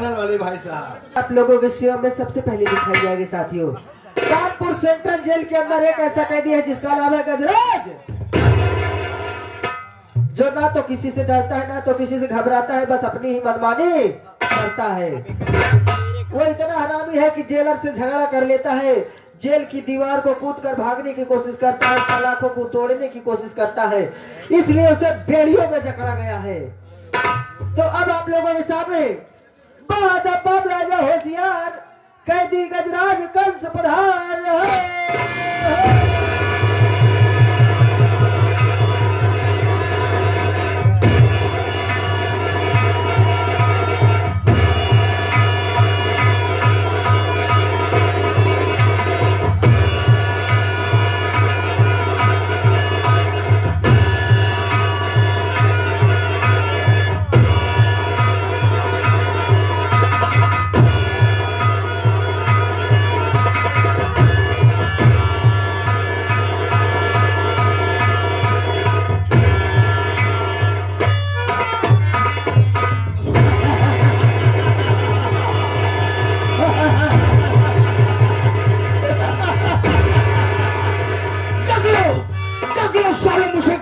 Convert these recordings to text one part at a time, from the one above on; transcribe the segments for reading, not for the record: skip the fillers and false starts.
Channel वाले भाई साहब। आप लोगों के सेवा में सबसे पहले दिखाई जाएगी साथियों, कानपुर सेंट्रल जेल के अंदर एक ऐसा कैदी है जिसका नाम है गजराज, जो ना तो किसी से डरता है ना तो किसी से घबराता है, बस अपनी ही मनमानी करता है। वो इतना हरामी है कि जेलर से झगड़ा कर लेता है, जेल की दीवार को कूद कर भागने की कोशिश करता है, सलाखों को तोड़ने की कोशिश करता है, इसलिए उसे बेड़ियों में जकड़ा गया है। तो अब आप लोगों के सामने बाप राजा होशियार कैदी गजराज कंस पधार है।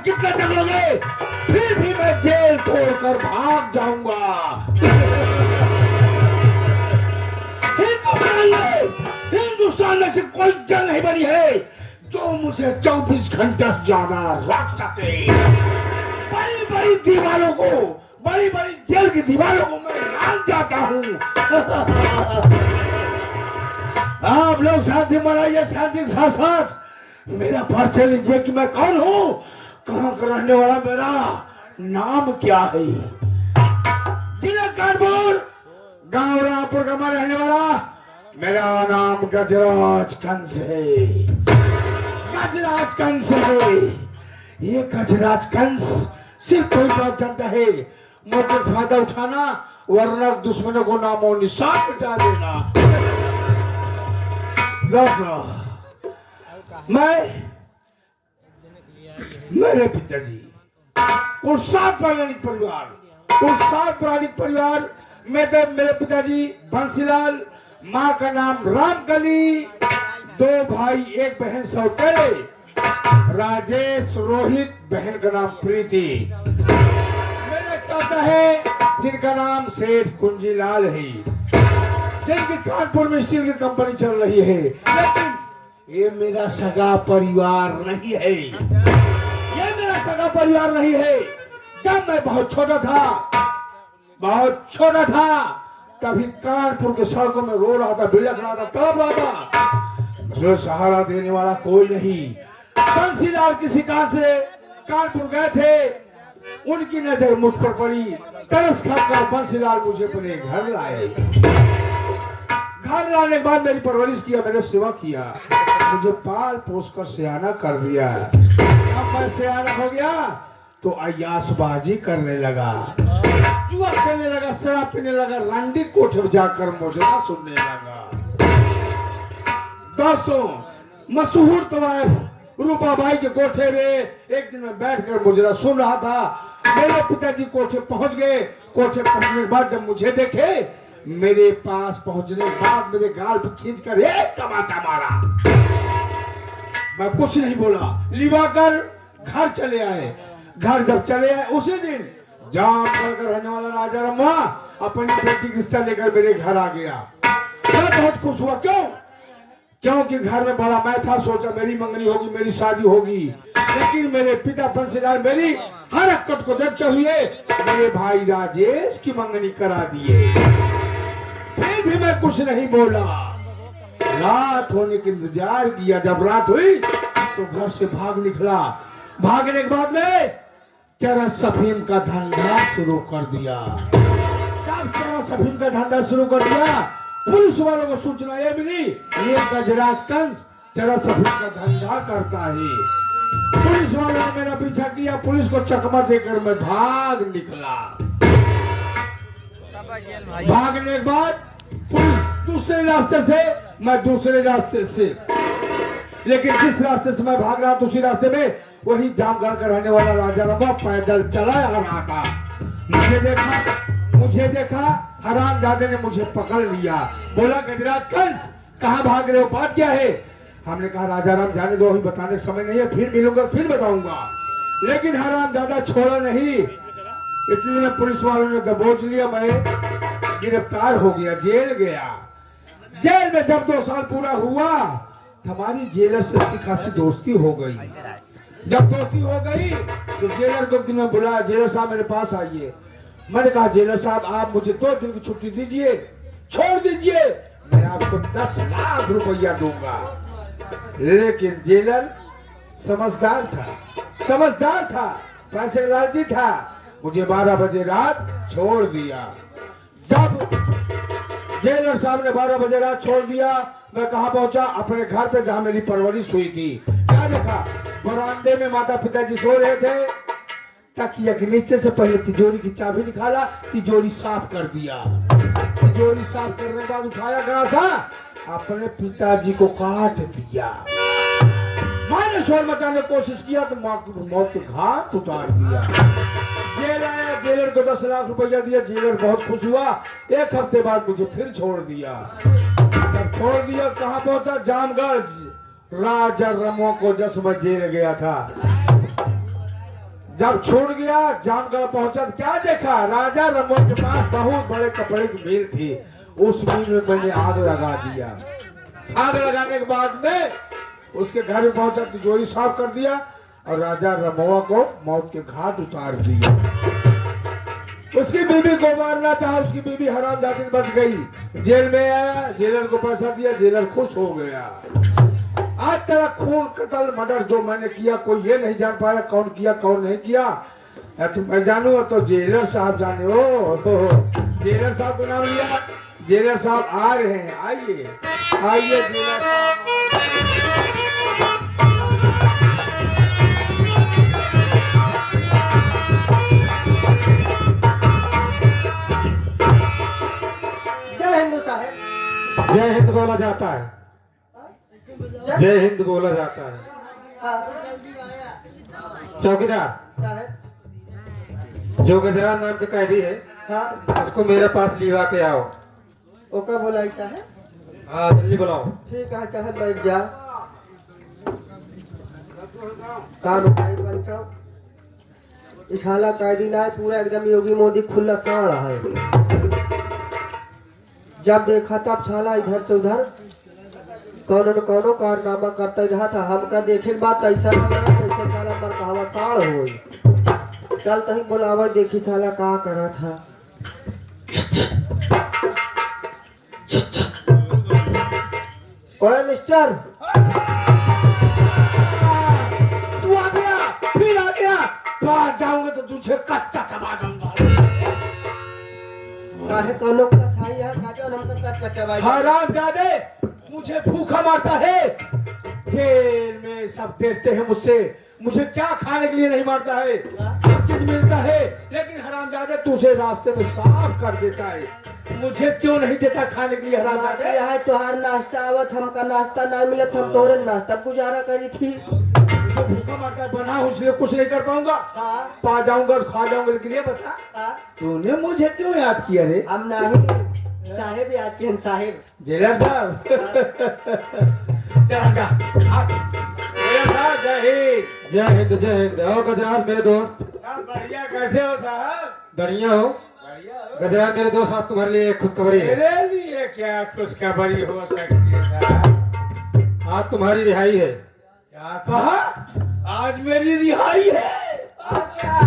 कितना जगलोगे, फिर भी मैं जेल तोड़कर भाग जाऊंगा। हिंदुस्तान में से कोई जेल नहीं बनी है जो मुझे 24 घंटे ज्यादा रख सके। बड़ी बड़ी दीवारों को, बड़ी बड़ी जेल की दीवारों को मैं लांग जाता हूँ। आप लोग शांति मनाइए, शांति के साथ साथ मेरा परिचय लीजिए कि मैं कौन हूँ, कहाँ का रहने वाला, मेरा नाम क्या है। जिला कानपुर गांव रामपुर का मैं रहने वाला, मेरा नाम गजराज कंस है। गजराज कंस है। ये गजराज कंस सिर्फ कोई बात जानता है, मौके का फायदा उठाना, वरना दुश्मनों को नामो निशान मिटा देना। दोस्तों, मेरे पिताजी कुशात प्राणिक परिवार में तो मेरे पिताजी बंसीलाल, माँ का नाम रामकली, 2 भाई 1 बहन सौतेले, राजेश, रोहित, बहन का नाम प्रीति। मेरे चाचा है जिनका नाम सेठ कुंजीलाल है, जिनकी कानपुर में स्टील की कंपनी चल रही है, लेकिन ये मेरा सगा परिवार नहीं है। ये मेरा सगा परिवार नहीं है। जब मैं बहुत छोटा था, तभी कानपुर के सड़कों में रो रहा था, बिलख रहा था, तड़प रहा था। मुझे सहारा देने वाला कोई नहीं। बंसीलाल किसी काम से कानपुर गए थे, उनकी नजर मुझ पर पड़ी, तरस खाकर बंसीलाल मुझे अपने घर लाए। घर लाने के बाद मेरी परवरिश किया, मेरे सेवा किया, मुझे पाल पोस कर सियाना कर दिया। अब मैं सियाना हो गया तो अय्यासबाजी करने लगा, जुआ खेलने लगा, शराब पीने लगा, रंडी कोठे जाकर मुजरा सुनने लगा। दोस्तों, मशहूर तवायफ रूपाबाई के कोठे में एक दिन मैं बैठकर मुजरा सुन रहा था। मेरे पिताजी कोठे पहुंच गए। कोठे पहुंचने के बाद जब मुझे देखे, मेरे पास पहुंचने के बाद मेरे गाल पे खींचकर एक तमाचा मारा। मैं कुछ नहीं बोला, लिवाकर घर चले आए। घर जब चले आए, उसी दिन जामगढ़ का रहने वाला राजा रम्मा अपनी बेटी की रिश्ता लेकर मेरे घर आ गया। मैं बहुत खुश हुआ। क्योंकि घर में बड़ा मैं था, सोचा मेरी मंगनी होगी, मेरी शादी होगी, लेकिन मेरे पिता बंसीलाल मेरी हर हरकत को देखते हुए मेरे भाई राजेश की मंगनी करा दिए। फिर भी मैं कुछ नहीं बोला। रात होने के इंतजार किया। जब रात हुई तो घर से भाग निकला। भागने के बाद में चरस अफीम का धंधा शुरू कर दिया। जब चरस अफीम का धंधा शुरू कर दिया, पुलिस वालों को सूचना ये मिली, ये गजराज कंस चरस अफीम का धंधा करता है। पुलिस वालों ने मेरा पीछा किया, पुलिस को चकमा देकर मैं भाग निकला। भागने के बाद पुलिस दूसरे रास्ते से, मैं दूसरे रास्ते से, लेकिन जिस रास्ते से मैं भाग रहा था उसी रास्ते में वही जामगढ़ का रहने वाला राजा रम्मा पैदल चला आ रहा था। मुझे देखा, मुझे देखा, हरामजादे ने मुझे पकड़ लिया, बोला गजराज कंस कहाँ भाग रहे हो, बात क्या है? हमने कहा राजा राम जाने दो, अभी बताने का समय नहीं है, फिर मिलूंगा फिर बताऊंगा। लेकिन हरामजादा छोड़ा नहीं, इतने में पुलिस वालों ने दबोच लिया, मैं गिरफ्तार हो गया, जेल गया। जेल में जब 2 साल पूरा हुआ, हमारी जेलर से अच्छी खासी दोस्ती हो गई। जब दोस्ती हो गई तो जेलर को दिन में बुलाया, जेलर साहब मेरे पास आइए। मैंने कहा जेलर साहब आप मुझे 2 दिन की छुट्टी दीजिए, छोड़ दीजिए, मैं आपको 10 लाख रुपया दूंगा। लेकिन जेलर समझदार था, पैसे का लालची था, मुझे 12 बजे रात छोड़ दिया। जब जेलर साहब ने 12 बजे रात छोड़ दिया, मैं कहाँ पहुंचा? अपने घर पे जहाँ मेरी परवरिश हुई थी। क्या देखा? बरामदे में माता पिताजी सो रहे थे, तकिया के नीचे से पहले तिजोरी की चाबी निकाला, तिजोरी साफ कर दिया। तिजोरी साफ करने के बाद उठाया गया था, अपने पिताजी को काट दिया। मैंने शोर मचाने की कोशिश किया तो मौत के घाट उतार दिया। जेल आया, जेलर को 10 लाख रुपया दिया, जेलर बहुत खुश हुआ। 1 हफ्ते बाद मुझे फिर छोड़ दिया। जब छोड़ दिया कहाँ पहुंचा? जामगढ़, राजा रमो को जस में जेल गया था। जब छोड़ गया जामगढ़ पहुंचा तो क्या देखा? राजा रमो के पास बहुत बड़े कपड़े की मिल थी, उस मिल में मैंने आग लगा दिया। आग लगाने के बाद में उसके घर में पहुंचा, तिजोरी साफ कर दिया और राजा रमोआ को मौत के घाट उतार दिया। उसकी बीवी को मारना था, उसकी बीवी हरामजादी बच गई। जेल में आया, जेलर को पैसा दिया, जेलर खुश हो गया। आज तेरा खून कत्ल मर्डर जो मैंने किया, कोई ये नहीं जान पाया कौन किया कौन नहीं किया। तो मैं जानू तो जेलर साहब जाने हो। जेलर साहब को नाम लिया, जेलर साहब आ रहे हैं, आइए आइए जेलर साहब। जय हिंद साहब। जय हिंद बोला जाता है, जय हिंद बोला जाता है। हाँ, चौकीदार साहब। जो गजराज नाम के कैदी है, हाँ, उसको मेरे पास लिवा के आओ। ओका बोला साहब। हाँ जल्दी बुलाओ। ठीक है साहब, बैठ जा। काम उठाई पंचो, इस हाला कैदी ना है, पूरा एकदम योगी मोदी खुला साड़ा है। जब देखा तब साला इधर से उधर कौनो न कौनो कारनामा करता ही रहा था। हमका देखे के बाद ऐसा लगा जैसे साला बरकहवा साड़ होई। चल तही बुलावा, देखी साला का करा था। ओए मिस्टर, तू आ गया, फिर आ गया। बाहर जाऊंगा तो तुझे कच्चा चबा दूंगा। काहे कौनो कसाई है काजन हमका कच्चा चबाई। हरामजादे, मुझे भूखा मारता है। जेल में सब डरते हैं मुझसे, मुझे क्या खाने के लिए नहीं मारता है, सब चीज मिलता है। लेकिन हरामजादे तुझे रास्ते में साफ कर देता है। मुझे क्यों नहीं देता खाने के लिए हरामजादे? यहाँ तुहार नाश्ता आवत, हमका नाश्ता ना मिलत, हम तोरे नाश्ता गुजारा करी थी। मुझे भूखा मारता है, बना हूं इसलिए कुछ नहीं कर पाऊंगा। हाँ, पा जाऊंगा तो खा जाऊंगा, लेकिन ये बता हाँ, तूने मुझे क्यों याद किया रे? हम नहीं साहेब याद किए साहेब। जेलर साहब चल जा। जेलर साहब जय हिंद। जय हिंद जय हिंद। आओ गजराज मेरे दोस्त। साहब बढ़िया, कैसे हो साहब? बढ़िया हो बढ़िया हो। गजराज मेरे दोस्त, आज तुम्हारे लिए एक खुशखबरी है। मेरे लिए क्या खुशखबरी हो सकती है साहब? आज तुम्हारी रिहाई है। क्या कहा? आज मेरी रिहाई है? अब क्या?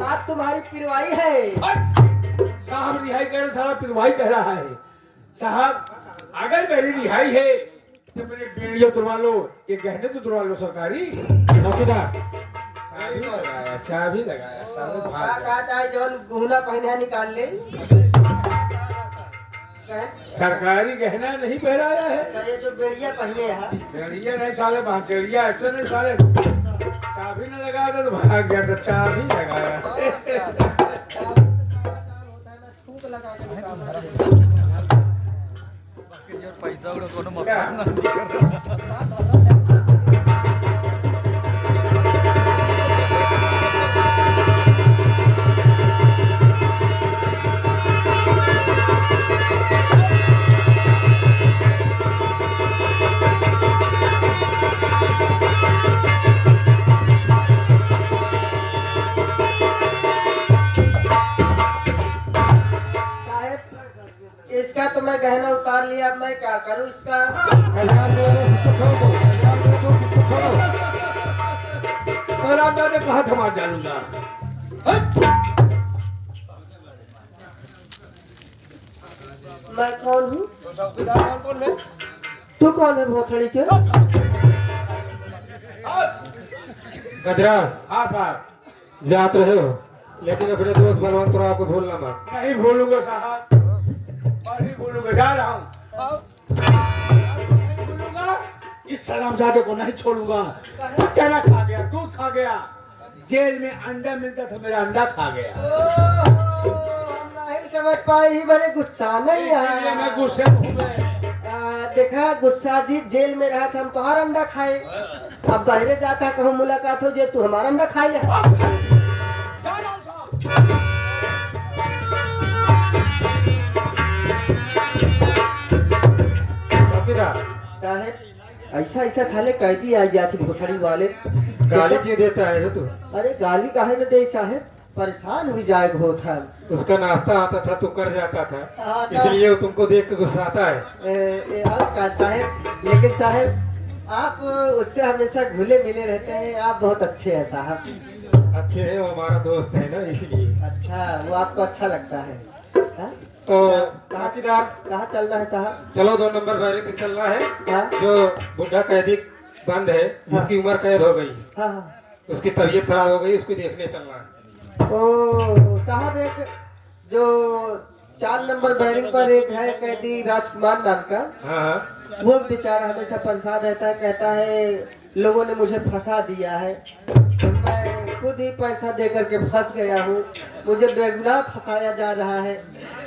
आज तुम्हारी पिरवाई है। साहब रिहाई कह रहे, सारा पिरवाई कह रहा है। साहब अगर मेरी रिहाई है तो मेरे बेड़ियां तुड़वा लो, ये गहने तो तुड़वा लो सरकारी। चौकीदार चाबी लगाया साले क्या भाग गए। कहता है जौन गहना पहने है निकाल ले। सरकारी गहना नहीं पहनाया है। अच्छा, ये जो बेड़िया पहने है, बेड़िया नहीं साले, भांचड़िया ऐसे नहीं साले। चाबी न लगा दे तो भाग जाता, चाबी लगाया। थूक लगा के निकाल। पैसा उड़ा कोनो क्या? इसका तो मैं गहना उतार लिया, अब मैं क्या करूं इसका? कल्याण में उसको छोड़ दो, कल्याण में उसको छोड़ो। राजा ने कहा था मार डालूंगा। मैं कौन हूँ? कौन है? तू कौन है भोसड़ी के? गजराज हाँ साहब, जात रहे हो, लेकिन अपने दोस्त बलवंतराव को भूलना मत। नहीं भूलूंगा साहब, नहीं भूलूंगा, जा रहा हूँ। नहीं भूलूंगा, इस सलामजादे को नहीं छोड़ूंगा। चना खा गया, दूध खा गया, जेल में अंडा मिलता था, मेरा अंडा खा गया। हम नहीं समझ पाए, ही बड़े गुस्सा नहीं इसलिए मैं है। गुस्से में हूँ मैं। देखा गुस्सा जी, जेल में रहा था, हम तुम्हारा अंडा खाए, अब बाहरे जाता कहूँ मुलाकात हो जे तू हमारा अंडा खाए ले। जा रहा हूँ साहब। चौकीदार साहब ऐसा ऐसा साले कैदी आ जाती भोसड़ी वाले। गाली क्यों देता है तू? अरे गाली काहे न दे साहब, परेशान हो जाए बहुत है। उसका नाश्ता आता था तो कर जाता था, हाँ, ना। इसलिए वो तुमको देख के गुस्सा आता है। अब का साहब, लेकिन साहब आप उससे हमेशा घुले मिले रहते हैं, आप बहुत अच्छे हैं साहब। अच्छे है, वो हमारा दोस्त है ना, इसलिए। अच्छा, वो आपको अच्छा लगता है हाँ? तो चौकीदार कहाँ चलना है साहब? चलो 2 नंबर बैरिक पे चलना है। हाँ जो बुढ़ा कैदी बंद है, जिसकी उम्र कैद हो गई, हाँ हाँ। उसकी तबीयत खराब हो गई, उसको देखने चलना है। ओ साहब, एक जो 4 नंबर बैरिंग पर एक है कैदी राजकुमार नाम का, हाँ हाँ। वो बेचारा हमेशा परेशान रहता है, कहता है लोगों ने मुझे फंसा दिया है, तो मैं खुद ही पैसा दे करके फंस गया हूँ, मुझे बेगुनाह फंसाया जा रहा है।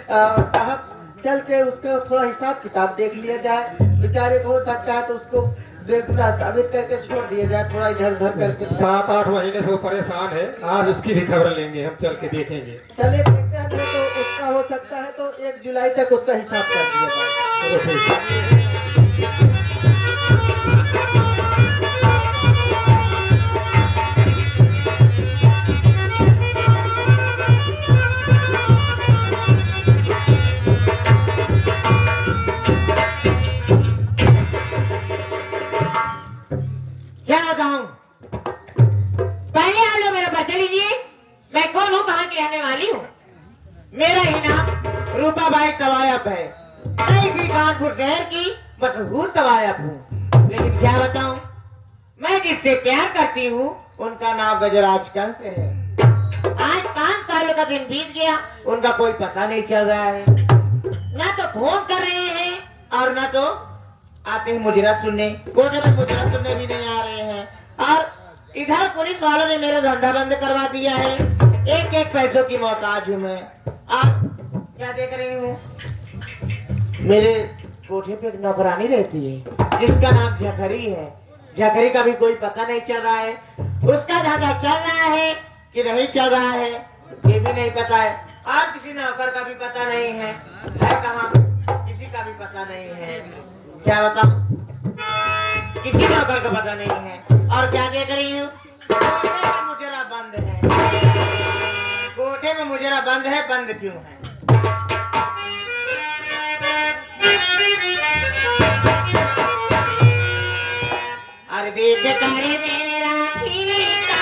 साहब चल के उसका थोड़ा हिसाब किताब देख लिया जाए, बेचारे को हो सकता है तो उसको बेगुनाह साबित करके छोड़ दिया जाए, थोड़ा इधर उधर करके। 7-8 महीने से वो परेशान है, आज उसकी भी खबर लेंगे, हम चल के देखेंगे। चले देखते हैं, नहीं तो उसका हो सकता है तो 1 जुलाई तक उसका हिसाब कर दिया जाए। चलो ठीक है। क्या बताऊं? पहले आप लोग मेरा परिचय लीजिए, मैं कौन हूँ, कहाँ की रहने वाली हूँ। मेरा ही नाम रूपाबाई तवायब है, मैं इसी कानपुर शहर की मशहूर तवायब हूँ। लेकिन क्या बताऊं, मैं जिससे प्यार करती हूँ उनका नाम गजराज कंस है। आज 5 सालों का दिन बीत गया, उनका कोई पता नहीं चल रहा है, ना तो फोन कर रहे हैं और ना तो आते हैं मुजरा सुनने, कोर्ट में मुजरा सुनने भी नहीं आ रहे हैं। और इधर पुलिस वालों ने मेरा धंधा बंद करवा दिया है, 1-1 पैसों की मोहताज हूँ मैं। आप क्या देख रही हूँ, मेरे कोठे पे एक नौकरानी रहती है जिसका नाम झखरी है। झखरी का भी कोई पता नहीं चल रहा है, उसका धंधा चल रहा है कि नहीं चल रहा है ये भी नहीं पता है। और किसी नौकर का भी पता नहीं है कहाँ, किसी का भी पता नहीं है। क्या बताऊं, किसी नौकर का पता नहीं है। और क्या देख रही हूँ, कोठे में मुजरा बंद है, कोठे में मुजरा बंद है, बंद क्यों है? अरे देख तारे मेरा खिलता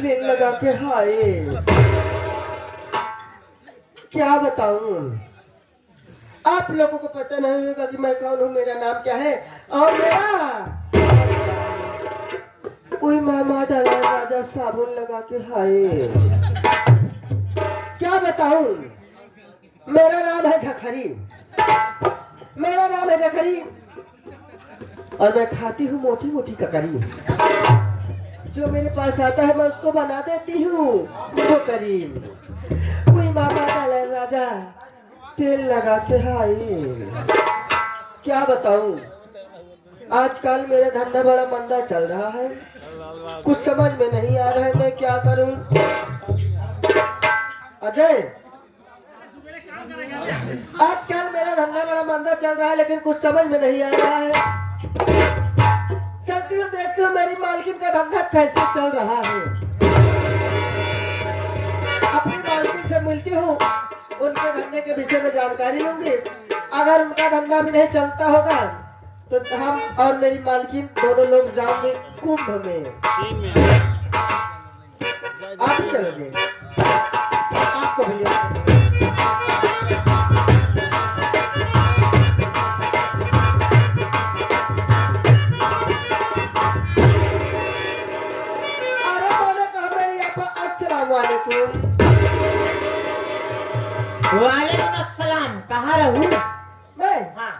तेल लगा के हाय, क्या बताऊं। आप लोगों को पता नहीं होगा कि मैं कौन हूँ, मेरा नाम क्या है। और मेरा कोई मामा डाला राजा साबुन लगा के हाय, क्या बताऊं। मेरा नाम है झखरी, मेरा नाम है झखरी, और मैं खाती हूँ मोटी मोटी ककरी। जो मेरे पास आता है मैं उसको बना देती हूँ वो करीम। कोई मामा डाला राजा तेल लगा के हाय, क्या बताऊं। आजकल मेरा धंधा बड़ा मंदा चल रहा है, कुछ समझ में नहीं आ रहा है मैं क्या करूं। अजय, आजकल मेरा धंधा बड़ा मंदा चल रहा है लेकिन कुछ समझ में नहीं आ रहा है। चलती हूँ देखती हूँ मेरी मालकिन का धंधा कैसे चल रहा है। अपनी मालकिन से मिलती हूँ, उनके धंधे के विषय में जानकारी लूंगी। अगर उनका धंधा भी नहीं चलता होगा तो हम और मेरी मालकिन दोनों लोग जाएंगे कुंभ में। आप चलोगे? आपको भी ले वालेकुम अस्सलाम। कहाँ रहूं मैं हाँ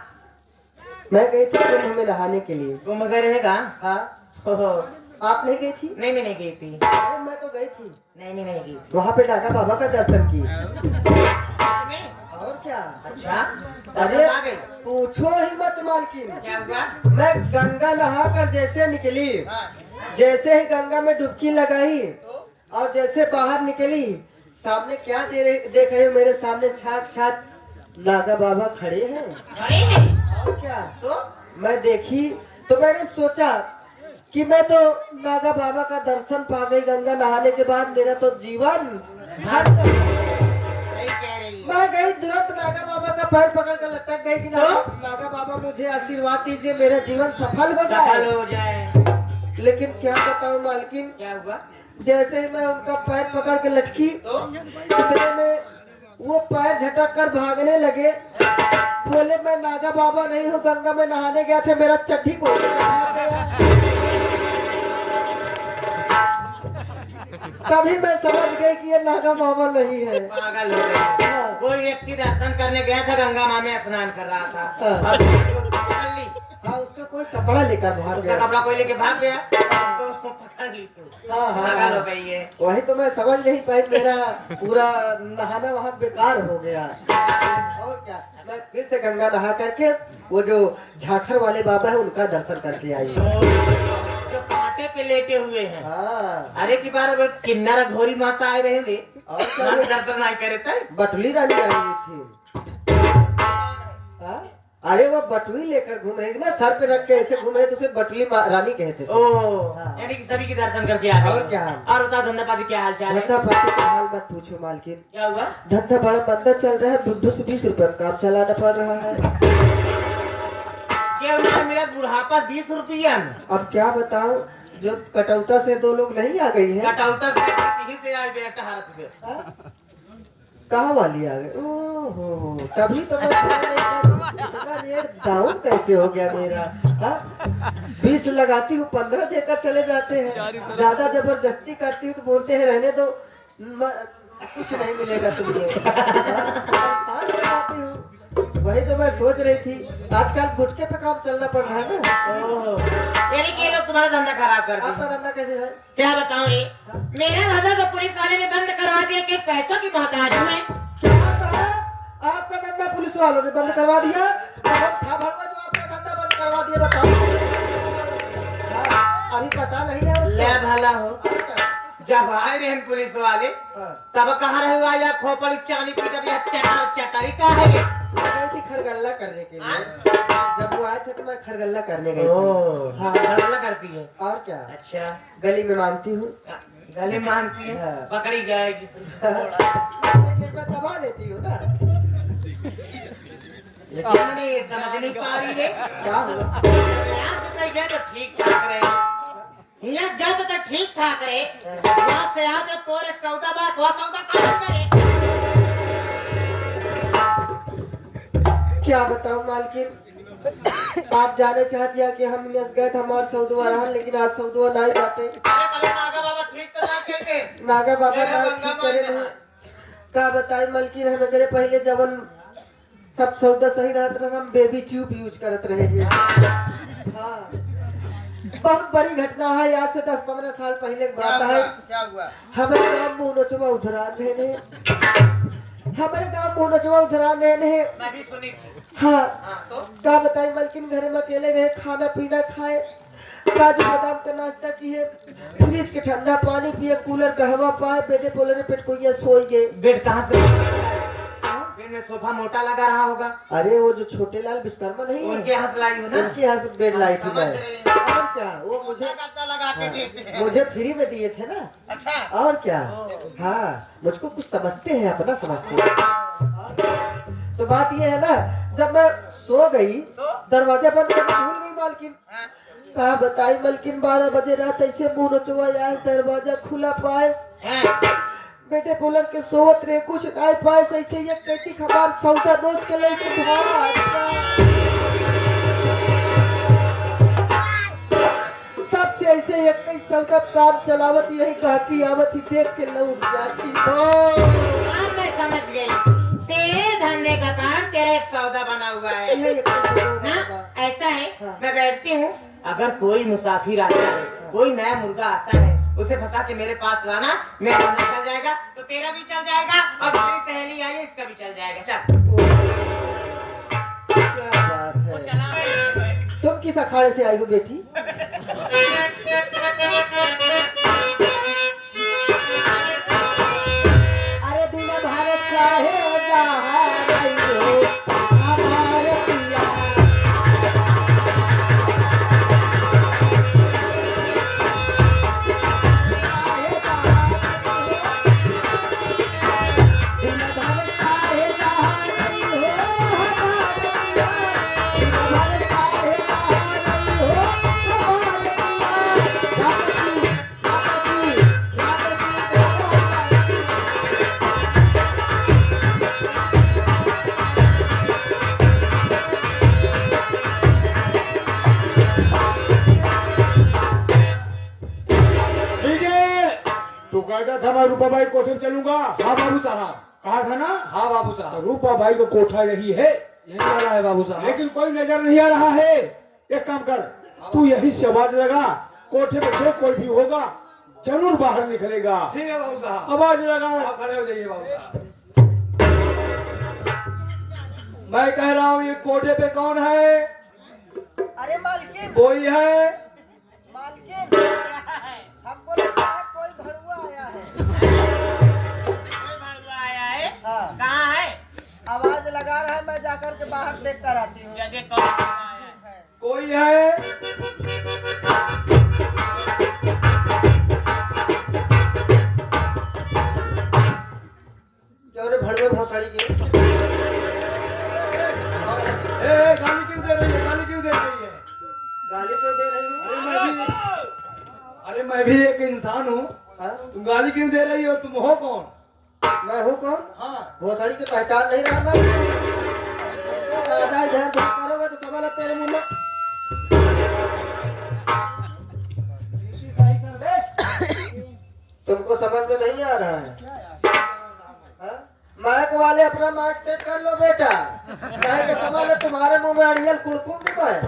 मैं गई थी कुंभ में नहाने के लिए। तुम गए रहेगा हाँ, ओहो, आप नहीं गई थी? नहीं मैं नहीं गई थी। अरे मैं तो गई थी, नहीं मैं नहीं गई थी। वहाँ पे नागा बाबा का दर्शन की। मैं? और क्या? अच्छा अरे आ गई। पूछो ही मत मालकिन। क्या हुआ? मैं गंगा नहा कर जैसे निकली, जैसे ही गंगा में डुबकी लगाई और जैसे बाहर निकली, सामने क्या देख रहे हो? मेरे सामने साक्षात नागा बाबा खड़े हैं। अरे है और क्या? तो मैं देखी तो मैंने सोचा कि मैं तो नागा बाबा का दर्शन पा गई गंगा नहाने के बाद, मेरा तो जीवन धन्य हो गया। सही कह रही है। मैं गई तुरंत नागा बाबा का पैर पकड़ कर लटक गई कि नागा बाबा मुझे आशीर्वाद दीजिए, मेरा जीवन सफल हो सफल जाए। हो जाए। लेकिन क्या बताऊं मालकिन, क्या हुआ? जैसे ही मैं उनका पैर पकड़ के लटकी, तो इतने में वो पैर झटक कर भागने लगे। बोले मैं नागा बाबा नहीं हूँ, गंगा में नहाने गया था, मेरा चड्ढी को भाग गया। तभी मैं समझ गई कि ये नागा बाबा नहीं है। पागल हो गई। हाँ। कोई व्यक्ति दर्शन करने गया था, गंगा माँ में स्नान कर रहा था हाँ। और उसको पकड़ ली। हाँ, उसका कोई कपड़ा लेकर भाग उसका गया। कपड़ा कोई लेके भाग गया तो पकड़ ली तू। हाँ, हाँ, पागल हाँ। हो गई है। वही तो मैं समझ नहीं पाई, मेरा पूरा नहाना वहाँ बेकार हो गया। और क्या, मैं फिर से गंगा नहा करके वो जो झाखर वाले बाबा है उनका दर्शन करके आई। जो कांटे पे लेटे हुए हैं। हाँ, अरे की बार किन्नर घोरी माता आए रहे थे और क्या? मन दर्शन नहीं करे थे। बटुली रानी आई हुई थी। हाँ? अरे वो बटुली लेकर घूम रही थी ना, सर पे रख के ऐसे घूम रहे थे, उसे बटुली रानी कहते थे। ओ हाँ। यानी कि सभी के दर्शन करके आ गए। और क्या? और बता धंधा पाती क्या हाल चाल है? धंधा पाती का हाल मत पूछो मालकिन, क्या हुआ? धंधा बड़ा मंदा चल रहा है। बुद्धू से 20 रुपए में काम चलाना पड़ रहा है। क्या हुआ? मेरा बुढ़ापा 20 रुपया में। अब क्या बताऊं, जो कटौता से 2 लोग नहीं आ गई है। कटौता से यहीं से आ गया टहरत में। हाँ? कहाँ वाली आ गई? ओहो, तभी तो मैं सोच रही थी, इतना रेट डाउन कैसे हो गया मेरा। हाँ? 20 लगाती हूँ 15 देकर चले जाते हैं। ज्यादा जबरदस्ती करती हूँ तो बोलते हैं रहने दो, कुछ नहीं मिलेगा तुमको। हाँ? परेशान हो जाती हूँ। वही तो मैं सोच रही थी, आजकल गुटके पे काम चलना पड़ रहा है ना। ओहो, यानी कि ये लोग तुम्हारा धंधा खराब कर आपका दिया। धंधा कैसे है? क्या बताऊं रे, मेरा धंधा तो पुलिस वाले ने बंद करवा दिया कि पैसों की मोहताज हूं मैं। क्या कहा? आपका धंधा पुलिस वालों ने बंद करवा दिया? बहुत था भड़वा जो आपका धंधा बंद करवा दिया, बताओ। हाँ, अभी पता नहीं है उसको। ले भला हो, और क्या? जब आए रहे पुलिस वाले हाँ, तब कहाँ रहे आया खोपड़ी चानी पीटा दिया चटारी का है ये। मैं गई थी खरगल्ला करने के लिए। जब वो आए थे तो मैं खरगल्ला करने गई थी। हाँ, खरगल्ला करती है। और क्या, अच्छा गली में मांगती हूँ। गले मानती है, हाँ। पकड़ी जाएगी तुम। लेकिन मैं दबा लेती हूँ ना। लेकिन मैंने ये समझ नहीं पा रही है क्या हुआ? यहाँ से नहीं गए तो ठीक ठाक रहे, यहाँ गए तो ठीक ठाक रे, वहाँ से आ तो तोरे सौदा बात हुआ, सौदा काम करे। क्या बताऊं मालकिन, आप जाने चाहती है कि हम इन्हें गए थे हमारे सौदवा रहन, लेकिन आज सौदवा नहीं बाटे। अरे कल नागा बाबा ठीक तो ना कहते। नागा बाबा मेरे ना गंगा ठीक करे माई नहीं। का बताई मालकिन, हमें करे पहले जब सब सौदा सही रहत रहे, हम बेबी ट्यूब यूज करत रहे हैं। हाँ, बहुत बड़ी घटना है, आज से 10-15 साल पहले की बात है। क्या हुआ? हमारे गांव मोनोचवा उधरान रहने, हमारे गांव मोनोचवा उधरान रहने। मैं भी सुनी थी। हाँ, हाँ तो का बताई मालकिन, घर में अकेले रहे, खाना पीना खाए, काजू बादाम का नाश्ता किए, फ्रिज के ठंडा पानी पिए, कूलर का हवा पाए, बेटे बोले पेट को ये सोई गए। बेड कहाँ से? बेड में सोफा मोटा लगा रहा होगा। अरे वो जो छोटे लाल विश्वकर्मा नहीं है, उनके यहाँ से लाई हो ना? उनके यहाँ से बेड लाई थी समझ मैं। रही हैं। और क्या, वो मुझे लगा के देते हैं। मुझे फ्री में दिए थे ना। अच्छा। और क्या, हाँ, मुझको कुछ समझते हैं, अपना समझते हैं। तो बात ये है ना, जब मैं सो गई, दरवाजा बंद करके भूल गई मालकिन। हाँ। कहा बताई मालकिन, 12 बजे रात ऐसे मुंह नोचवा आए, दरवाजा खुला पाए, हाँ। बेटे बोलन के सोवत रे, कुछ नहीं पाए, ऐसे ये कहती खबर सौदा नोच के लेके भाग गया। तब से ऐसे एक कई सौदा काम चलावत, यही कहती आवत ही देख के लौट जाती। अब मैं समझ गई, तेरे धंधे का कारण तेरा एक सौदा बना हुआ है यही एक सौदा ना? बना। ऐसा है, हाँ। मैं बैठती हूँ, अगर कोई मुसाफिर आता है, कोई नया मुर्गा आता है, उसे फंसा के मेरे पास लाना, मेरा धंधा चल जाएगा, तो तेरा भी चल जाएगा, और मेरी सहेली आई है, इसका भी चल जाएगा। चल। क्या बात वो है, चला गया। तुम किस अखाड़े से आई हो बेटी? अरे दिन भर चाहे जहाँ रही हो हमारे पिया। दिन भर चाहे जहाँ रही हो हमारे पिया, दिन भर चाहे जहाँ रही हो हमारे पिया। रात की ठीक है, तू कहता था मैं रूपा बाई कोठे में चलूंगा। हाँ बाबू साहब। कहा था ना? हाँ बाबू तो साहब, रूपा बाई का कोठा यही है, यही वाला है बाबू साहब। लेकिन कोई नजर नहीं आ रहा है। एक काम कर, तू यही से आवाज लगा, कोठे में जो कोई भी होगा जरूर बाहर निकलेगा। ठीक है बाबू साहब, आवाज लगा। आप खड़े हो जाइए बाबू साहब। मैं कह रहा हूँ, ये कोठे पे कौन है? अरे मालकिन, कोई है? मालकिन, हमको लगता है कोई भड़ुआ आया है। कोई भड़ुआ आया है? हाँ, कहाँ है? आवाज लगा रहा है, मैं जाकर के बाहर देख कर आती हूँ। जगह कौन आया है? कोई है? क्यों रे भड़वे भौसड़ी के? गाली क्यों दे रही है? गाली क्यों दे रही है? गाली क्यों दे रही हूँ? अरे मैं भी एक इंसान हूँ, हाँ? तुम गाली क्यों दे रही हो? तुम हो कौन? मैं हूँ कौन? हाँ, भौसड़ी की पहचान नहीं रहा मैं? दादा इधर देख करोगे तो समझ लो तेरे मुंह में। तुमको समझ में नहीं आ रहा है? हाँ? माइक वाले अपना माइक सेट कर लो बेटा, नहीं तो समझ लो तुम्हारे मुंह में अड़ियल कुड़कूंगी मैं।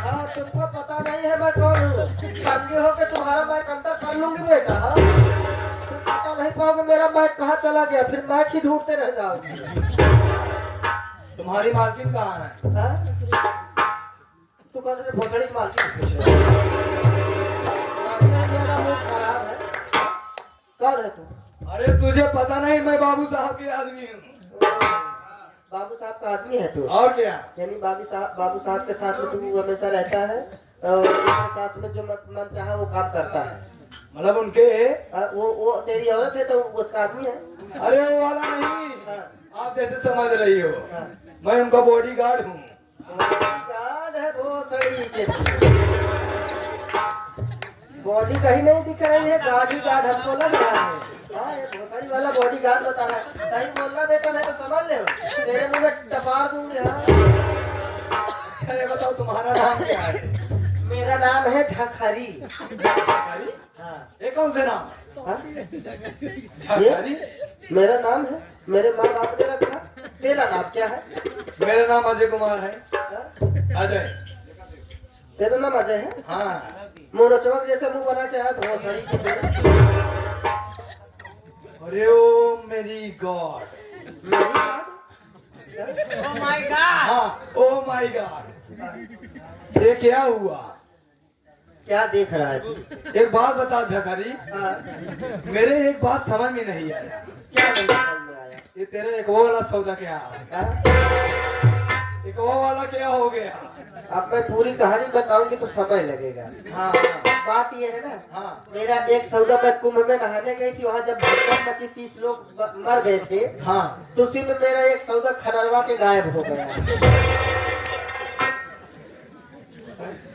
हाँ, तुमको पता नहीं है मैं कौन हूँ, संगी हो के तुम्हारा माइक अंदर कर लूंगी बेटा। हाँ? तुम पता नहीं पाओगे मेरा माइक कहाँ चला गया, फिर माइक ही ढूंढते रह जाओगे। तुम्हारी मालकिन कहाँ है? हाँ? तू कौन रे भोसड़ी की मालकिन पूछ रहा है? मेरा मुंह खराब है। कौन है तू? अरे तुझे पता नहीं, मैं बाबू साहब के आदमी हूँ। बाबू साहब का आदमी है तू? और क्या? यानी बाबू साहब के साथ में तू हमेशा रहता है और उनके साथ में जो मन चाहा वो काम करता है। मतलब उनके? वो तेरी औरत है तो उसका आदमी है? अरे वो वाला नहीं, हाँ। आप जैसे समझ रही हो, हाँ। मैं उनका बॉडीगार्ड हूँ। बॉडीगार्ड है भोसड़ी के तू। बॉडी कहीं नहीं दिख रही है, गाड़ी गार्ड हमको लग रहा है। हाँ, ये भोसड़ी वाला बॉडी गार्ड बता रहा है। सही बोलना बेटा, नहीं तो समझ ले तेरे मुंह में टपार दूंगे। हाँ। अच्छा ये बताओ तुम्हारा नाम क्या है? मेरा नाम है झखरी। हाँ। ये कौन से नाम? हाँ? झखरी? मेरा नाम है, मेरे माँ बाप ने रखा। तेरा नाम क्या है? मेरा नाम अजय कुमार है। हाँ? अजय। तेरा नाम अजय है? हाँ। मोनोचमक जैसे मुंह बना के है भोसड़ी की तरह। अरे ओ मेरी गॉड। मेरी बात? Oh my God! हाँ, ओ माय गॉड। ये क्या हुआ? क्या देख रहा है तू? एक बात बता झकरी, हाँ। मेरे एक बात समझ में नहीं आया। क्या नहीं समझ में आया? ये तेरे एक वो वाला सौदा क्या? हाँ? एक वो वाला क्या हो गया? अब मैं पूरी कहानी बताऊंगी तो समय लगेगा। हाँ बात ये है ना, हाँ मेरा एक सौदा, मैं कुंभ में नहाने गई थी, वहाँ जब भगदड़ मची 30 लोग मर गए थे, हाँ। तो उसी में मेरा एक सौदा खनरवा के गायब हो गया।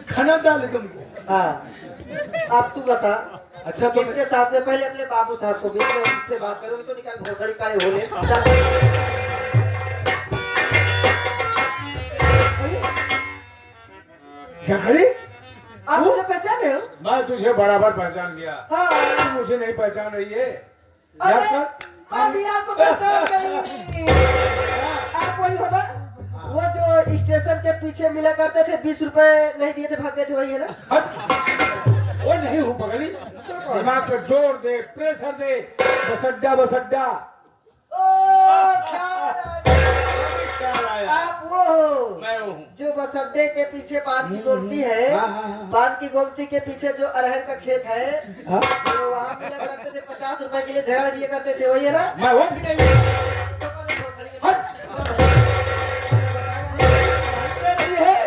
खनक डाले तुमको? हाँ। अब तू बता, अच्छा तो किसके साथ में? पहले अपने बाबू साहब को बीच में उससे बात करोगे तो निकाल भोसड़ी काले होले। चल। झकड़ी, आप मुझे पहचान रहे हो? मैं तुझे बराबर पहचान गया। हाँ। तू मुझे नहीं पहचान रही है? अरे, अभी आपको पहचान गई। आप वही हो ना, वो जो स्टेशन के पीछे मिला करते थे, 20 रुपए नहीं दिए थे, भाग गए थे, वही है ना? वो नहीं हूँ पगली। दिमाग पे जोर दे, प्रेशर दे। बस अड्डा, बस अड्डा। ओ, क्या लाया? आप वो हो मैं हूँ। जो बस अड्डे के पीछे पान की गोमती है, हाँ, हाँ, हाँ। पान की गोमती के पीछे जो अरहर का खेत है, हाँ? तो वहाँ मिला करते थे, 50 रुपए के लिए झगड़ा दिया करते थे, वही है ना? मैं वो भी नहीं हूँ। नहीं है।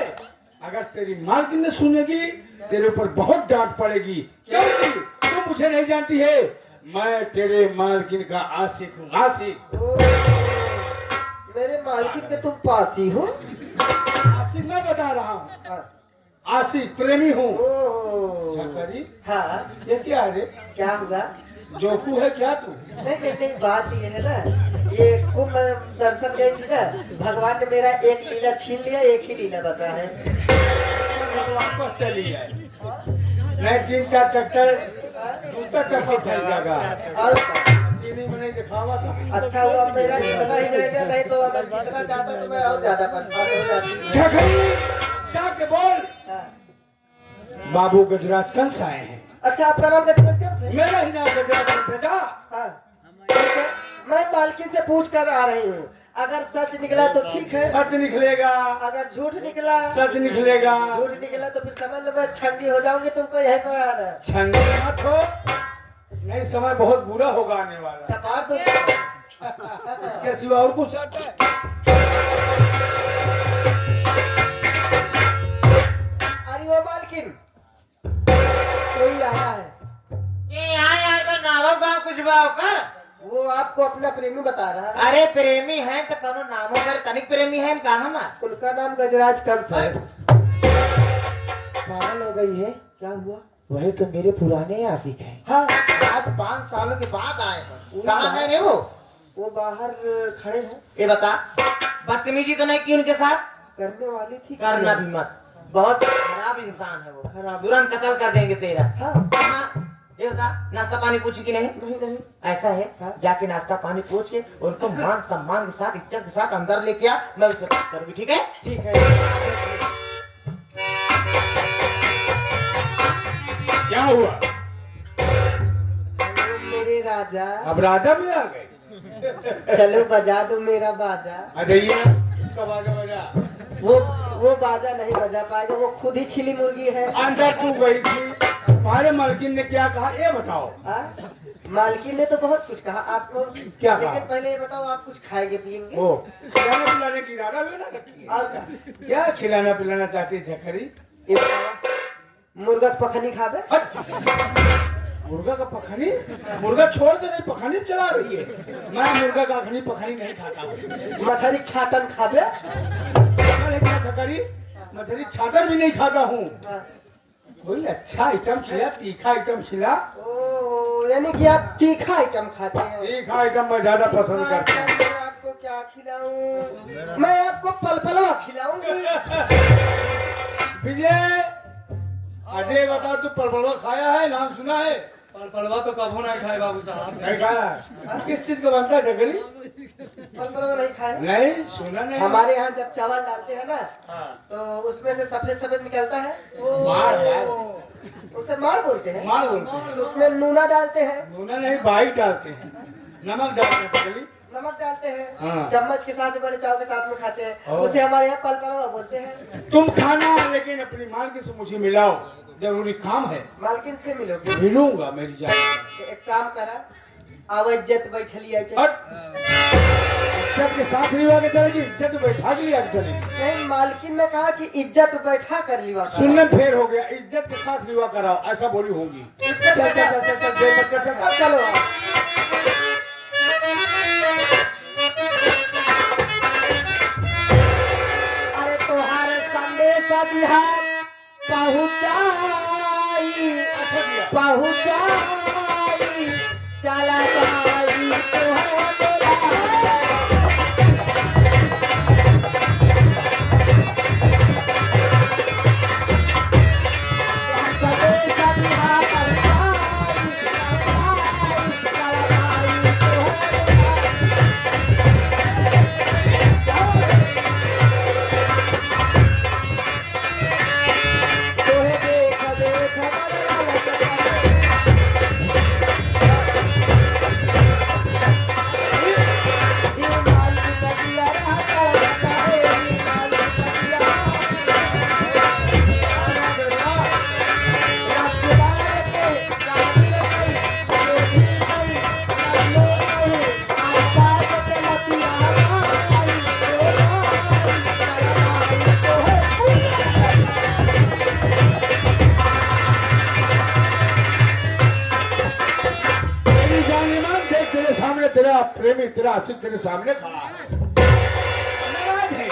अगर तेरी मालकिन ने सुनेगी, तेरे ऊपर बहुत डांट पड़ेगी, क्योंकि तू मुझे नहीं जानती है। मैं तेरे मालकिन का आशिक हूँ, आशिक। ओ, मेरे मालकिन के तुम पासी हो? आशिक मैं बता रहा हूँ, हाँ। आशिक प्रेमी हूँ। ओह। झकरी, हाँ, ये क्या है रे? क्या हुआ? जोकू है क्या तू? नहीं, बात ये है ना, ये कुंभ दर्शन गई थी ना, भगवान ने मेरा एक लीला छीन लिया, एक ही लीला बचा है। वापस चली है। मैं 3-4 चक्कर जूता चप्पल फेंक जाएगा। और क्या? इन्हीं में नहीं दिखावा था। अच्छा हुआ मेरा इतना ही रह गया, नहीं तो अगर जितना चाहता तो मैं और ज्यादा परेशान हो जाती। झकरी, जाके बोल। हाँ। बाबू गजराज कंस आए हैं। अच्छा, आपका नाम गजराज कंस है? मेरा ही नाम गजराज कंस है। जा। हाँ। ठीक है, मैं मालकिन से पूछ कर आ रही हूँ। अगर सच निकला तो ठीक है, सच निकलेगा, अगर झूठ निकला, सच निकलेगा। झूठ निकला तो फिर समझ लो मैं छंगी हो जाऊंगी, तुमको यही पर आना। छंगे मत हो, नहीं समय बहुत बुरा होगा आने वाला। टपार तो इसके सिवा और कुछ आता है? अरे वो मालकिन, कोई आया है। ये यहाँ तो नावो गाँव कुछ भाव कर। वो आपको अपना प्रेमी बता रहा है। अरे प्रेमी है तो कौनो नामो कर, तनिक प्रेमी है कहा हमार। उनका नाम गजराज कंस है। पागल हो गई है, क्या हुआ? वही तो मेरे पुराने आशिक हैं। हाँ, आज 5 सालों के बाद आए हैं। कहाँ है रे वो? वो बाहर खड़े हैं। ये बता, बदतमीजी तो नहीं की उनके साथ? करने वाली थी। करना भी मत, बहुत खराब इंसान है वो। खराब। तुरंत कत्ल कर देंगे तेरा। हाँ। हाँ, ये बता, नाश्ता पानी पूछी कि नहीं? नहीं। ऐसा है, हाँ। जाके नाश्ता पानी पूछ के उनको मान सम्मान के साथ, इज्जत के साथ अंदर लेके आ, मैं उससे बात करूंगी, ठीक है? ठीक है। क्या हुआ? हेलो मेरे राजा, अब राजा भी आ गए। चलो बजा दो मेरा बाजा। आ जाइए, इसका बाजा बजा। वो बाजा नहीं बजा पाएगा, वो खुद ही छिली मुर्गी है। अंदर तू गई थी, तुम्हारे मालकिन ने क्या कहा ये बताओ। हाँ? मालकिन ने तो बहुत कुछ कहा आपको, क्या कहा? लेकिन पहले ये बताओ, आप कुछ खाएंगे पिएंगे? ओ, खिलाना पिलाने की इरादा भी ना रखी है। और क्या खिलाना पिलाना चाहती है झकरी? ये बताओ, मुर्गा का पखनी खावे? हट! मुर्गा का पखनी? मुर्गा छोड़ दे, नहीं पखनी चला रही है। मैं मुर्गा का अखनी पखनी नहीं खाता हूँ। मछली छाटन खावे? क्या झकरी? मछली छाटर भी नहीं खाता हूँ। हाँ। कोई अच्छा आइटम खिला, तीखा आइटम खिला। ओहो, यानी कि आप तीखा आइटम खाते हैं। तीखा आइटम मैं ज्यादा पसंद करता हूँ। मैं आपको क्या खिलाऊं? मैं आपको पलपलवा खिलाऊंगी। विजय, अजय बता, तू परवलवा खाया है? नाम सुना है? पलपलवा तो कभू नहीं खाए बाबू साहब। नहीं खाया? किस चीज का बनता है जगरी? पलपलवा नहीं खाए? नहीं सुना नहीं। हमारे यहाँ जब चावल डालते हैं ना, हाँ। तो उसमें से सफेद सफेद निकलता है, मार उसे मार बोलते हैं। मार बोलते हैं। तो उसमें नूना डालते हैं, नूना नहीं, बाइक डालते हैं, नमक डालते हैं पगली। नमक डालते हैं, हाँ। चम्मच के साथ बड़े चावल के साथ में खाते हैं, ओ। उसे हमारे यहाँ पलपलवा बोलते हैं। तुम खाना, लेकिन अपनी मालकिन से मुझे मिलाओ, जरूरी काम है। मालकिन से मिलोगे? मिलूंगा मेरी जान। तो एक काम करा, आव इज्जत बैठली है। इज्जत के साथ लिवा के चलेगी, इज्जत बैठा के लिया के चलेगी। नहीं, मालकिन ने कहा कि इज्जत बैठा कर लिवा करो। सुनने फेर हो गया, इज्जत के साथ लिवा कराओ, ऐसा बोली होगी। इज्जत चल के चल साथ- चल चल चल, देर मत कर, चल। अब चलो आप। अरे तोहार संदेश दिहा पहुँचाई, अच्छा किया। पहुँचाई, चला जाई तोहर बोला। तेरी जान-ए-मान देख, तेरे सामने तेरा प्रेमी, तेरा आशिक तेरे सामने खड़ा है। नाराज है,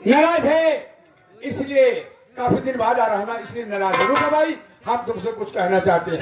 नाराज है, इसलिए काफी दिन बाद आ रहा हूं ना, इसलिए नाराज है। रुका भाई, हम तुमसे कुछ कहना चाहते हैं।